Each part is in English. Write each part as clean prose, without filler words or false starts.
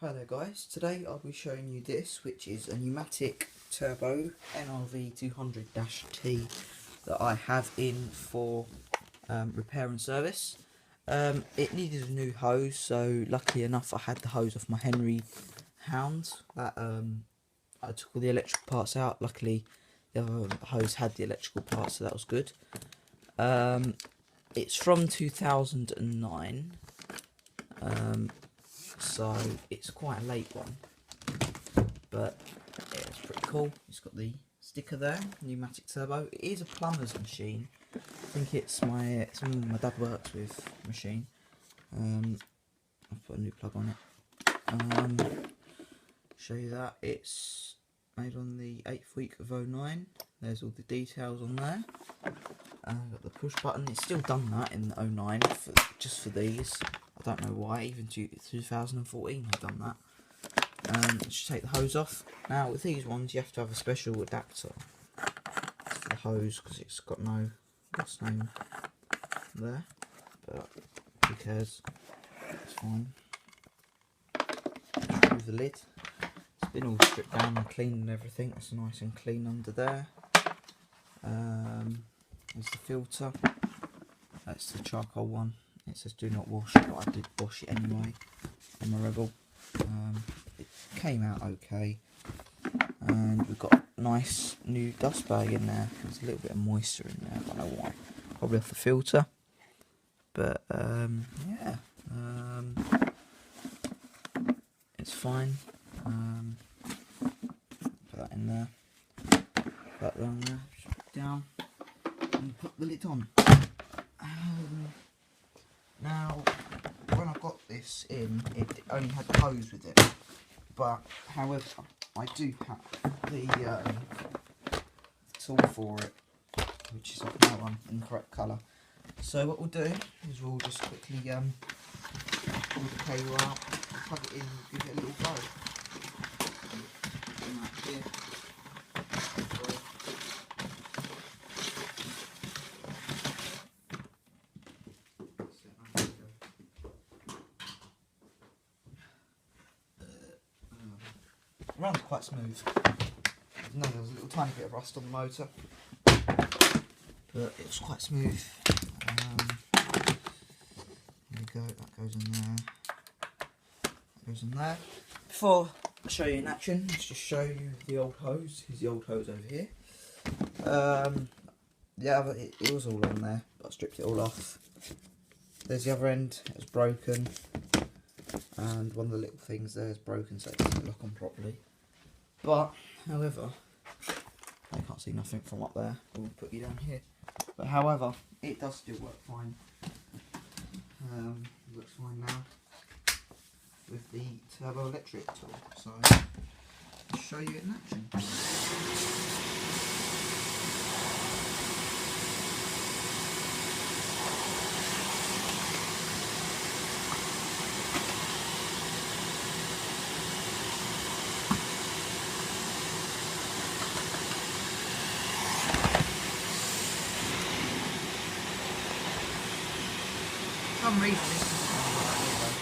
Hi there guys, today I'll be showing you this, which is a Numatic turbo nrv200-T that I have in for repair and service. It needed a new hose, so luckily enough I had the hose off my Henry hound. That I took all the electrical parts out. Luckily the other hose had the electrical parts, so that was good. It's from 2009. So it's quite a late one, but yeah, it's pretty cool. It's got the sticker there, Numatic turbo. It is a plumber's machine. I think it's someone my dad works with machine. I've put a new plug on it. Show you that it's made on the 8th week of 09. There's all the details on there. I've got the push button. It's still done that in 09 just for these. I don't know why, even 2014 I've done that. Just take the hose off. Now with these ones you have to have a special adapter for the hose because it's got no last name there, but who cares, it's fine. Remove the lid. It's been all stripped down and cleaned and everything. It's nice and clean under there. There's the filter. That's the charcoal one. It says do not wash, but I did wash it anyway on my Rebel. It came out okay, and we've got a nice new dust bag in there. There's a little bit of moisture in there, I don't know why, probably off the filter, but yeah, it's fine. Put that in there, put that down there, put it down, and put the lid on. Now, when I got this in, it only had the hose with it, but however, I do have the tool for it, which is like that one in the correct colour. So what we'll do is we'll just quickly pull the cable out, plug it in, and give it a little go. It runs quite smooth. No, there was a little tiny bit of rust on the motor, but it was quite smooth. There we go, that goes in there, that goes in there. Before I show you in action, let's just show you the old hose. Here's the old hose over here. It was all on there, but I stripped it all off. There's the other end, it was broken. And one of the little things there is broken, so it doesn't lock on properly. But, however, I can't see nothing from up there. We'll put you down here. But however, it does still work fine. It works fine now with the turbo electric tool. So, I'll show you it in action. For some reason this is kind of like here though.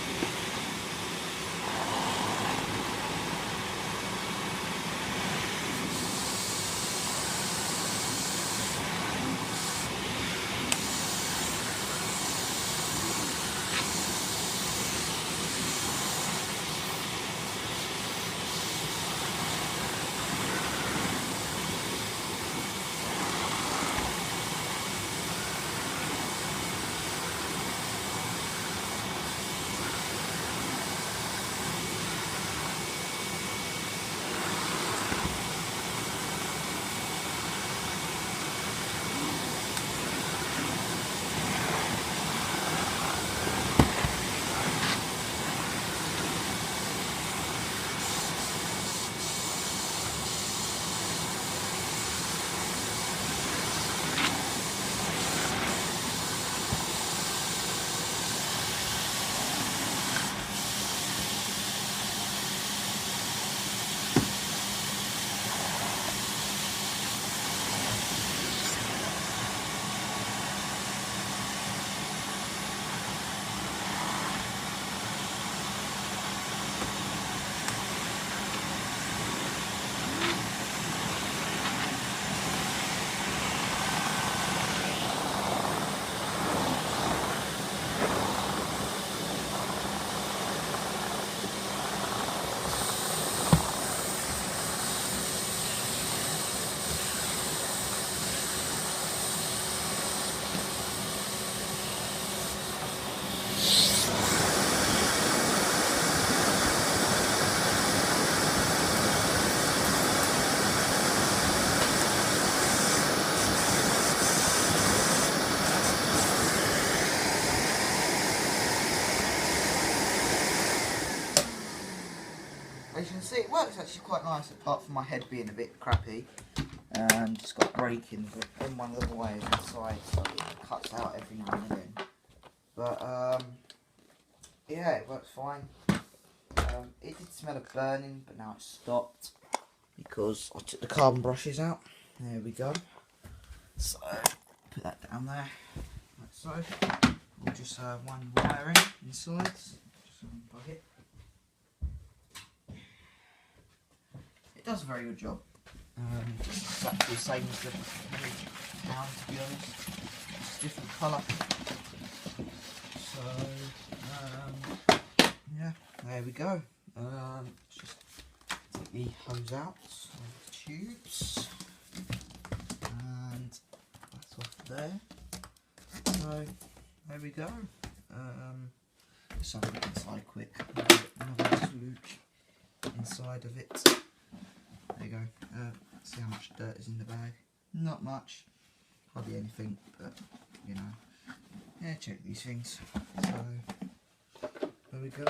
as you can see, it works actually quite nice, apart from my head being a bit crappy. And it's got braking in one of the wires inside, so it cuts out every now and again. But yeah, it works fine. It did smell of burning, but now it's stopped because I took the carbon brushes out. There we go. So put that down there, like so. We'll just one wiring inside. Just unplug it. It does a very good job. It's exactly the same as the hound, to be honest. It's a different colour. So yeah, there we go. Just take the hose out of the tubes, and that's off there. So there we go. Let's have a look inside quick. Another look inside of it. There you go. See how much dirt is in the bag. Not much, hardly anything, but you know, yeah, check these things. So there we go.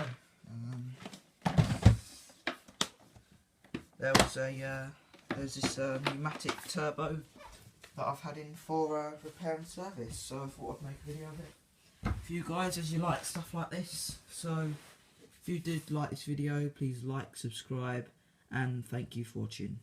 There's this pneumatic turbo that I've had in for repair and service, so I thought I'd make a video of it for you guys, as you like stuff like this. So if you did like this video, please like, subscribe, and thank you for watching.